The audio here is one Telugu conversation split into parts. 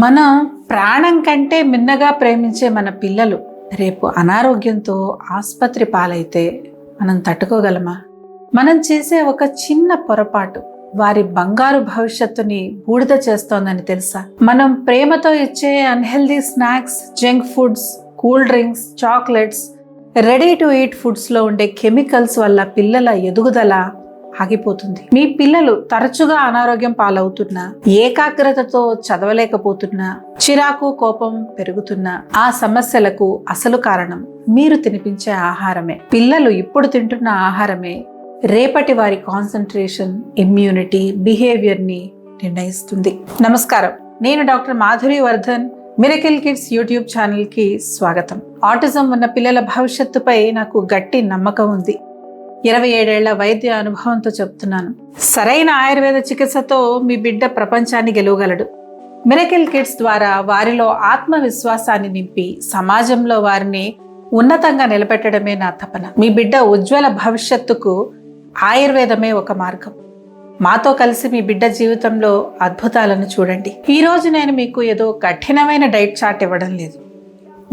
మనం ప్రాణం కంటే మిన్నగా ప్రేమించే మన పిల్లలు రేపు అనారోగ్యంతో ఆసుపత్రి పాలైతే మనం తట్టుకోగలమా? మనం చేసే ఒక చిన్న పొరపాటు వారి బంగారు భవిష్యత్తుని బూడిద చేస్తోందని తెలుసా? మనం ప్రేమతో ఇచ్చే unhealthy snacks, junk foods, cool drinks, chocolates, ready to eat ఫుడ్స్లో ఉండే కెమికల్స్ వల్ల పిల్లల ఎదుగుదల ఆగిపోతుంది. మీ పిల్లలు తరచుగా అనారోగ్యం పాలవుతున్నా, ఏకాగ్రతతో చదవలేకపోతున్నా, చిరాకు, కోపం పెరుగుతున్నా ఆ సమస్యలకు అసలు కారణం మీరు తినిపించే ఆహారమే. పిల్లలు ఇప్పుడు తింటున్న ఆహారమే రేపటి వారి కాన్సంట్రేషన్, ఇమ్యూనిటీ, బిహేవియర్ని నిర్ణయిస్తుంది. నమస్కారం, నేను doctor Madhuri Vardhan. Miracle kids YouTube ఛానల్కి స్వాగతం. ఆటిజం ఉన్న పిల్లల భవిష్యత్తుపై నాకు గట్టి నమ్మకం ఉంది. 27 ఏళ్ల వైద్య అనుభవంతో చెప్తున్నాను. సరైన ఆయుర్వేద చికిత్సతో మీ బిడ్డ ప్రపంచాన్ని గెలవగలడు. మిరకిల్ కిడ్స్ ద్వారా వారిలో ఆత్మవిశ్వాసాన్ని నింపి సమాజంలో వారిని ఉన్నతంగా నిలబెట్టడమే నా తపన. మీ బిడ్డ ఉజ్వల భవిష్యత్తుకు ఆయుర్వేదమే ఒక మార్గం. మాతో కలిసి మీ బిడ్డ జీవితంలో అద్భుతాలను చూడండి. ఈరోజు నేను మీకు ఏదో కఠినమైన డైట్ చార్ట్ ఇవ్వడం లేదు.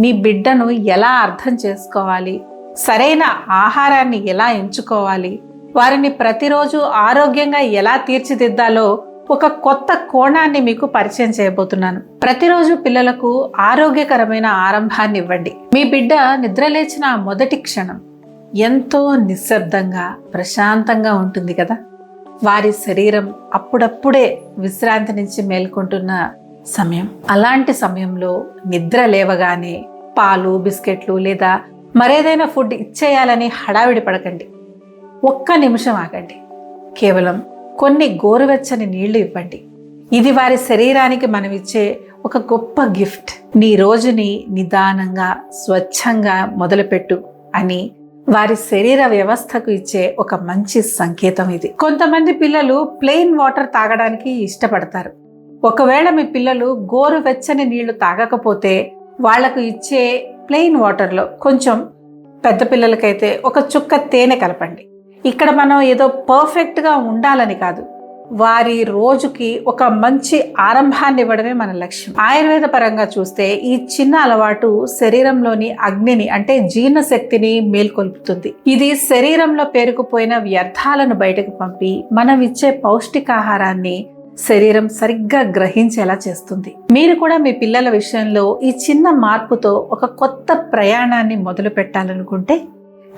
మీ బిడ్డను ఎలా అర్థం చేసుకోవాలి, సరైన ఆహారాన్ని ఎలా ఎంచుకోవాలి, వారిని ప్రతిరోజు ఆరోగ్యంగా ఎలా తీర్చిదిద్దాలో ఒక కొత్త కోణాన్ని మీకు పరిచయం చేయబోతున్నాను. ప్రతిరోజు పిల్లలకు ఆరోగ్యకరమైన ఆరంభాన్ని ఇవ్వండి. మీ బిడ్డ నిద్రలేచిన మొదటి క్షణం ఎంతో నిశ్శబ్దంగా, ప్రశాంతంగా ఉంటుంది కదా. వారి శరీరం అప్పుడప్పుడే విశ్రాంతి నుంచి మేల్కొంటున్న సమయం. అలాంటి సమయంలో నిద్ర లేవగానే పాలు, బిస్కెట్లు లేదా మరేదైనా ఫుడ్ ఇచ్చేయాలని హడావిడి పడకండి. ఒక్క నిమిషం ఆగండి. కేవలం కొన్ని గోరువెచ్చని నీళ్లు ఇవ్వండి. ఇది వారి శరీరానికి మనం ఇచ్చే ఒక గొప్ప గిఫ్ట్. నీ రోజుని నిదానంగా, స్వచ్ఛంగా మొదలుపెట్టు అని వారి శరీర వ్యవస్థకు ఇచ్చే ఒక మంచి సంకేతం ఇది. కొంతమంది పిల్లలు ప్లెయిన్ వాటర్ తాగడానికి ఇష్టపడతారు. ఒకవేళ మీ పిల్లలు గోరువెచ్చని నీళ్లు తాగకపోతే వాళ్లకు ఇచ్చే ప్లెయిన్ వాటర్లో కొంచెం, పెద్ద పిల్లలకైతే ఒక చుక్క తేనె కలపండి. ఇక్కడ మనం ఏదో పర్ఫెక్ట్గా ఉండాలని కాదు, వారి రోజుకి ఒక మంచి ఆరంభాన్ని ఇవ్వడమే మన లక్ష్యం. ఆయుర్వేద పరంగా చూస్తే ఈ చిన్న అలవాటు శరీరంలోని అగ్నిని, అంటే జీర్ణశక్తిని మేల్కొల్పుతుంది. ఇది శరీరంలో పేరుకుపోయిన వ్యర్థాలను బయటకు పంపి మనం ఇచ్చే పౌష్టికాహారాన్ని శరీరం సరిగ్గా గ్రహించేలా చేస్తుంది. మీరు కూడా మీ పిల్లల విషయంలో ఈ చిన్న మార్పుతో ఒక కొత్త ప్రయాణాన్ని మొదలు పెట్టాలనుకుంటే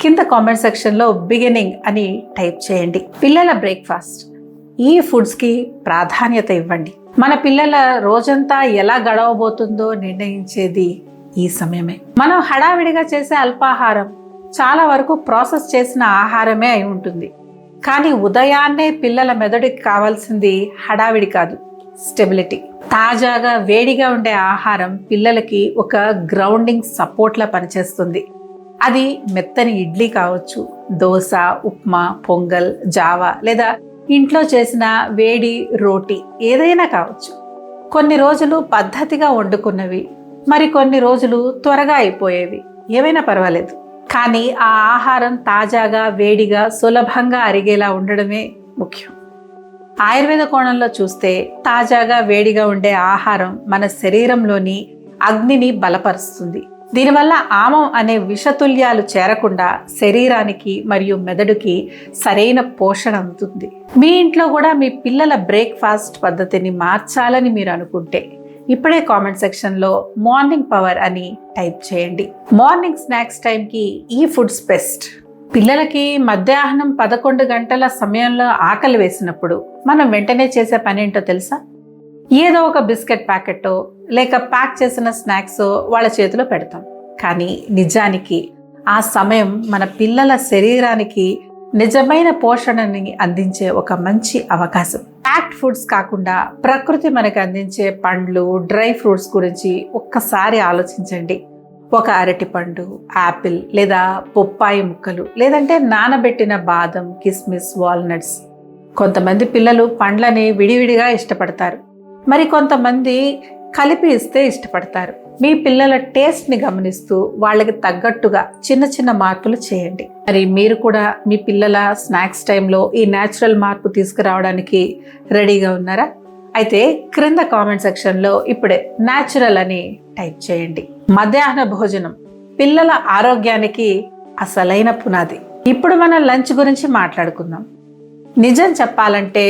కింద కామెంట్ సెక్షన్లో బిగినింగ్ అని టైప్ చేయండి. పిల్లల బ్రేక్ఫాస్ట్, ఈ ఫుడ్స్కి ప్రాధాన్యత ఇవ్వండి. మన పిల్లల రోజంతా ఎలా గడవబోతుందో నిర్ణయించేది ఈ సమయమే. మనం హడావిడిగా చేసే అల్పాహారం చాలా వరకు ప్రాసెస్ చేసిన ఆహారమే అయి ఉంటుంది. కానీ ఉదయాన్నే పిల్లల మెదడుకి కావాల్సింది హడావిడి కాదు, స్టెబిలిటీ. తాజాగా వేడిగా ఉండే ఆహారం పిల్లలకి ఒక గ్రౌండింగ్ సపోర్ట్లా పనిచేస్తుంది. అది మెత్తని ఇడ్లీ కావచ్చు, దోశ, ఉప్మా, పొంగల్, జావా లేదా ఇంట్లో చేసిన వేడి రోటీ ఏదైనా కావచ్చు. కొన్ని రోజులు పద్ధతిగా వండుకున్నవి, మరి కొన్ని రోజులు త్వరగా అయిపోయేవి, ఏవైనా పర్వాలేదు. కానీ ఆ ఆహారం తాజాగా, వేడిగా, సులభంగా అరిగేలా ఉండడమే ముఖ్యం. ఆయుర్వేద కోణంలో చూస్తే తాజాగా, వేడిగా ఉండే ఆహారం మన శరీరంలోని అగ్నిని బలపరుస్తుంది. దీనివల్ల ఆమం అనే విషతుల్యాలు చేరకుండా శరీరానికి మరియు మెదడుకి సరైన పోషణ అందుతుంది. మీ ఇంట్లో కూడా మీ పిల్లల బ్రేక్ఫాస్ట్ పద్ధతిని మార్చాలని మీరు అనుకుంటే ఇప్పుడే కామెంట్ సెక్షన్లో మార్నింగ్ పవర్ అని టైప్ చేయండి. మార్నింగ్ స్నాక్స్ టైంకి ఈ ఫుడ్స్ బెస్ట్. పిల్లలకి మధ్యాహ్నం 11 గంటల సమయంలో ఆకలి వేసినప్పుడు మనం వెంటనే చేసే పని ఏంటో తెలుసా? ఏదో ఒక బిస్కెట్ ప్యాకెట్టో లేక ప్యాక్ చేసిన స్నాక్స్ వాళ్ళ చేతిలో పెడతాం. కానీ నిజానికి ఆ సమయం మన పిల్లల శరీరానికి నిజమైన పోషణని అందించే ఒక మంచి అవకాశం. ప్యాక్డ్ ఫుడ్స్ కాకుండా ప్రకృతి మనకు అందించే పండ్లు, డ్రై ఫ్రూట్స్ గురించి ఒక్కసారి ఆలోచించండి. ఒక అరటిపండు, యాపిల్ లేదా బొప్పాయి ముక్కలు, లేదంటే నానబెట్టిన బాదం, కిస్మిస్, వాల్నట్స్. కొంతమంది పిల్లలు పండ్లని విడివిడిగా ఇష్టపడతారు, మరి కొంతమంది కలిపి ఇస్తే ఇష్టపడతారు. మీ పిల్లల టేస్ట్ని గమనిస్తూ వాళ్ళకి తగ్గట్టుగా చిన్న చిన్న మార్పులు చేయండి. మరి మీరు కూడా మీ పిల్లల స్నాక్స్ టైంలో ఈ న్యాచురల్ మార్పు తీసుకురావడానికి రెడీగా ఉన్నారా? అయితే క్రింద కామెంట్ సెక్షన్లో ఇప్పుడే న్యాచురల్ అని టైప్ చేయండి. మధ్యాహ్న భోజనం పిల్లల ఆరోగ్యానికి అసలైన పునాది. ఇప్పుడు మనం లంచ్ గురించి మాట్లాడుకుందాం. నిజం చెప్పాలంటే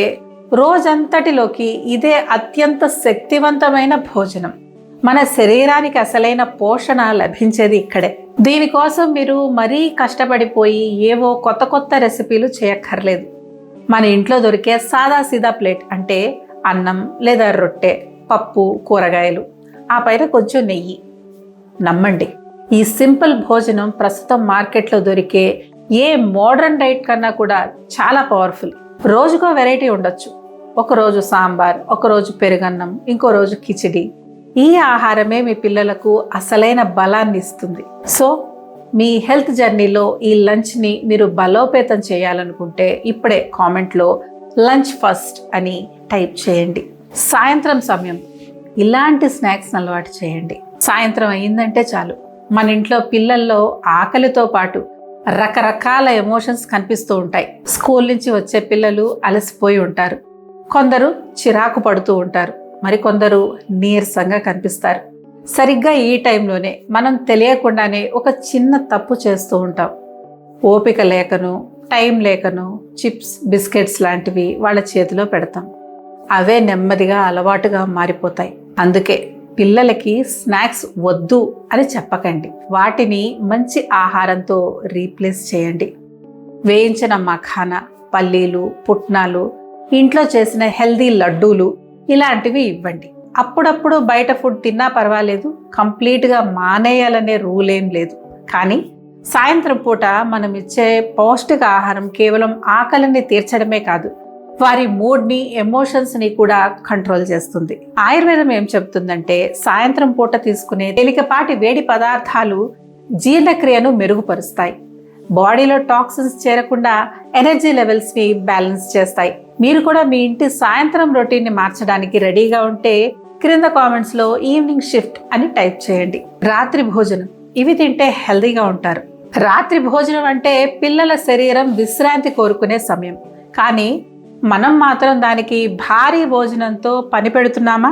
రోజంతటిలోకి ఇదే అత్యంత శక్తివంతమైన భోజనం. మన శరీరానికి అసలైన పోషణ లభించేది ఇక్కడే. దీనికోసం మీరు మరీ కష్టపడిపోయి ఏవో కొత్త కొత్త రెసిపీలు చేయక్కర్లేదు. మన ఇంట్లో దొరికే సాదా సీదా ప్లేట్ అంటే అన్నం లేదా రొట్టె, పప్పు, కూరగాయలు, ఆ పైన కొంచెం నెయ్యి. నమ్మండి, ఈ సింపుల్ భోజనం ప్రస్తుతం మార్కెట్లో దొరికే ఏ మోడర్న్ డైట్ కన్నా కూడా చాలా పవర్ఫుల్. రోజుకో వెరైటీ ఉండొచ్చు. ఒకరోజు సాంబార్, ఒకరోజు పెరుగన్నం, ఇంకో రోజు కిచిడి. ఈ ఆహారమే మీ పిల్లలకు అసలైన బలాన్ని ఇస్తుంది. సో మీ హెల్త్ జర్నీలో ఈ లంచ్ని మీరు బలోపేతం చేయాలనుకుంటే ఇప్పుడే కామెంట్లో లంచ్ ఫస్ట్ అని టైప్ చేయండి. సాయంత్రం సమయం ఇలాంటి స్నాక్స్ అలవాటు చేయండి. సాయంత్రం అయిందంటే చాలు, మన ఇంట్లో పిల్లల్లో ఆకలితో పాటు రకరకాల ఎమోషన్స్ కనిపిస్తూ ఉంటాయి. స్కూల్ నుంచి వచ్చే పిల్లలు అలసిపోయి ఉంటారు, కొందరు చిరాకు పడుతూ ఉంటారు, మరికొందరు నీరసంగా కనిపిస్తారు. సరిగ్గా ఈ టైంలోనే మనం తెలియకుండానే ఒక చిన్న తప్పు చేస్తూ ఉంటాం. ఓపిక లేకను, టైం లేకను చిప్స్, బిస్కెట్స్ లాంటివి వాళ్ళ చేతిలో పెడతాం. అవే నెమ్మదిగా అలవాటుగా మారిపోతాయి. అందుకే పిల్లలకి స్నాక్స్ వద్దు అని చెప్పకండి. వాటిని మంచి ఆహారంతో రీప్లేస్ చేయండి. వేయించిన మఖానా, పల్లీలు, పుట్నాలు, ఇంట్లో చేసిన హెల్దీ లడ్డూలు ఇలాంటివి ఇవ్వండి. అప్పుడప్పుడు బయట ఫుడ్ తిన్నా పర్వాలేదు, కంప్లీట్గా మానేయాలనే రూల్ ఏం లేదు. కానీ సాయంత్రం పూట మనం ఇచ్చే పౌష్టిక ఆహారం కేవలం ఆకలిని తీర్చడమే కాదు, వారి మూడ్ని, ఎమోషన్స్ని కూడా కంట్రోల్ చేస్తుంది. ఆయుర్వేదం ఏం చెప్తుందంటే సాయంత్రం పూట తీసుకునే తేలికపాటి వేడి పదార్థాలు జీర్ణక్రియను మెరుగుపరుస్తాయి, బాడీలో టాక్సిన్స్ చేరకుండా ఎనర్జీ లెవెల్స్ని బ్యాలెన్స్ చేస్తాయి. మీరు కూడా మీ ఇంటి సాయంత్రం రొటీన్ని మార్చడానికి రెడీగా ఉంటే క్రింద కామెంట్స్లో ఈవినింగ్ షిఫ్ట్ అని టైప్ చేయండి. రాత్రి భోజనం ఇవి తింటే హెల్దీగా ఉంటారు. రాత్రి భోజనం అంటే పిల్లల శరీరం విశ్రాంతి కోరుకునే సమయం. కానీ మనం మాత్రం దానికి భారీ భోజనంతో పని పెడుతున్నామా?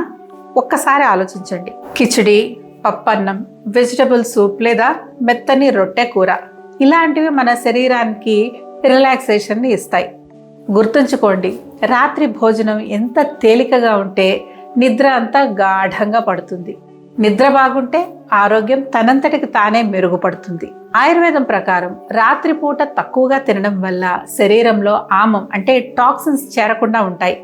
ఒక్కసారి ఆలోచించండి. కిచిడి, పప్పన్నం, వెజిటబుల్ సూప్ లేదా మెత్తని రొట్టె కూర ఇలాంటివి మన శరీరానికి రిలాక్సేషన్ని ఇస్తాయి. గుర్తుంచుకోండి, రాత్రి భోజనం ఎంత తేలికగా ఉంటే నిద్ర అంతా గాఢంగా పడుతుంది. నిద్ర బాగుంటే ఆరోగ్యం తనంతటికి తానే మెరుగుపడుతుంది. ఆయుర్వేదం ప్రకారం రాత్రిపూట తక్కువగా తినడం వల్ల శరీరంలో ఆమం అంటే టాక్సిన్స్ చేరకుండా ఉంటాయి.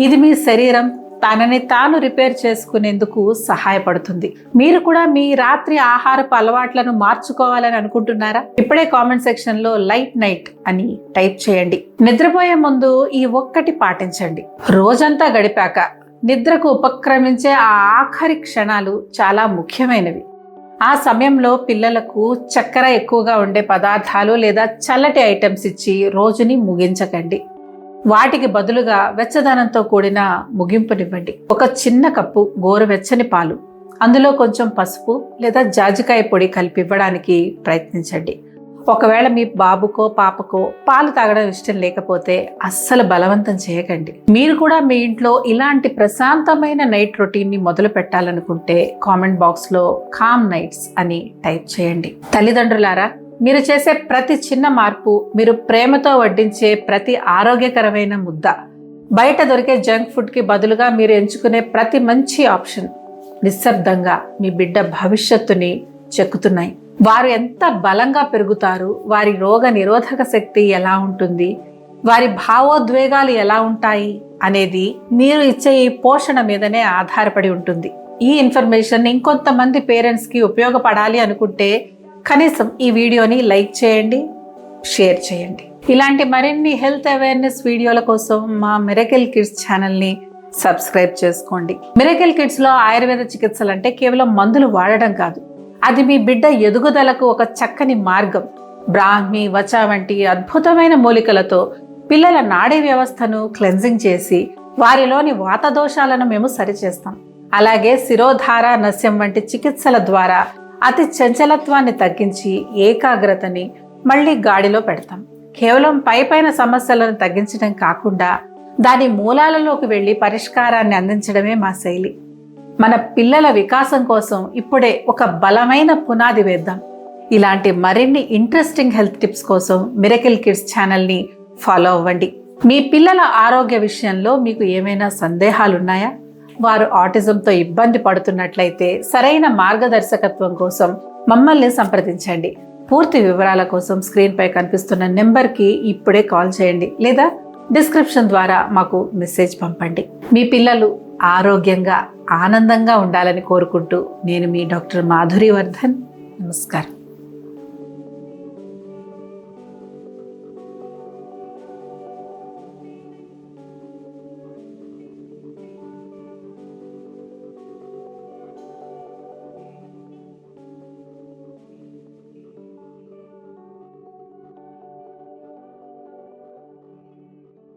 ఇది మీ శరీరం తనని తాను రిపేర్ చేసుకునేందుకు సహాయపడుతుంది. మీరు కూడా మీ రాత్రి ఆహారపు అలవాట్లను మార్చుకోవాలని అనుకుంటున్నారా? ఇప్పుడే కామెంట్ సెక్షన్లో లైట్ నైట్ అని టైప్ చేయండి. నిద్రపోయే ముందు ఈ ఒక్కటి పాటించండి. రోజంతా గడిపాక నిద్రకు ఉపక్రమించే ఆ ఆఖరి క్షణాలు చాలా ముఖ్యమైనవి. ఆ సమయంలో పిల్లలకు చక్కెర ఎక్కువగా ఉండే పదార్థాలు లేదా చల్లటి ఐటమ్స్ ఇచ్చి రోజుని ముగించకండి. వాటికి బదులుగా వెచ్చదనంతో కూడిన ముగింపునివ్వండి. ఒక చిన్న కప్పు గోరువెచ్చని పాలు, అందులో కొంచెం పసుపు లేదా జాజికాయ పొడి కలిపి ఇవ్వడానికి ప్రయత్నించండి. ఒకవేళ మీ బాబుకో పాపకో పాలు తాగడం ఇష్టం లేకపోతే అస్సలు బలవంతం చేయకండి. మీరు కూడా మీ ఇంట్లో ఇలాంటి ప్రశాంతమైన నైట్ రొటీన్ని మొదలు పెట్టాలనుకుంటే కామెంట్ బాక్స్లో కామ్ నైట్స్ అని టైప్ చేయండి. తల్లిదండ్రులారా, మీరు చేసే ప్రతి చిన్న మార్పు, మీరు ప్రేమతో వడ్డించే ప్రతి ఆరోగ్యకరమైన ముద్ద, బయట దొరికే జంక్ ఫుడ్కి బదులుగా మీరు ఎంచుకునే ప్రతి మంచి ఆప్షన్ నిశ్శబ్దంగా మీ బిడ్డ భవిష్యత్తుని చెక్కుతున్నాయి. వారు ఎంత బలంగా పెరుగుతారు, వారి రోగ నిరోధక శక్తి ఎలా ఉంటుంది, వారి భావోద్వేగాలు ఎలా ఉంటాయి అనేది మీరు ఇచ్చే ఈ పోషణ మీదనే ఆధారపడి ఉంటుంది. ఈ ఇన్ఫర్మేషన్ ఇంకొంతమంది పేరెంట్స్కి ఉపయోగపడాలి అనుకుంటే కనీసం ఈ వీడియోని లైక్ చేయండి, షేర్ చేయండి. ఇలాంటి మరిన్ని హెల్త్ అవేర్నెస్ వీడియోల కోసం మా మిరకిల్ కిడ్స్ ఛానల్ని సబ్స్క్రైబ్ చేసుకోండి. మిరకిల్ కిడ్స్లో ఆయుర్వేద చికిత్సలు అంటే కేవలం మందులు వాడడం కాదు, అది మీ బిడ్డ ఎదుగుదలకు ఒక చక్కని మార్గం. బ్రాహ్మి, వచ వంటి అద్భుతమైన మూలికలతో పిల్లల నాడీ వ్యవస్థను క్లెన్జింగ్ చేసి వారిలోని వాత దోషాలను మేము సరిచేస్తాం. అలాగే శిరోధార, నస్యం వంటి చికిత్సల ద్వారా అతి చంచలత్వాన్ని తగ్గించి ఏకాగ్రతని మళ్ళీ గాడిలో పెడతాం. కేవలం పైపైన సమస్యలను తగ్గించడం కాకుండా దాని మూలాలలోకి వెళ్ళి పరిష్కారాన్ని అందించడమే మా శైలి. మన పిల్లల వికాసం కోసం ఇప్పుడే ఒక బలమైన పునాది వేద్దాం. ఇలాంటి మరిన్ని ఇంట్రెస్టింగ్ హెల్త్ టిప్స్ కోసం మిరకిల్ కిడ్స్ ఛానల్ని ఫాలో అవ్వండి. మీ పిల్లల ఆరోగ్య విషయంలో మీకు ఏమైనా సందేహాలున్నాయా? వారు ఆటిజంతో ఇబ్బంది పడుతున్నట్లయితే సరైన మార్గదర్శకత్వం కోసం మమ్మల్ని సంప్రదించండి. పూర్తి వివరాల కోసం స్క్రీన్పై కనిపిస్తున్న నెంబర్కి ఇప్పుడే కాల్ చేయండి లేదా డిస్క్రిప్షన్ ద్వారా మాకు మెసేజ్ పంపండి. మీ పిల్లలు ఆరోగ్యంగా ఆనందంగా ఉండాలని కోరుకుంటూ నేను మీ డాక్టర్ మాధురి వర్ధన్. నమస్కారం.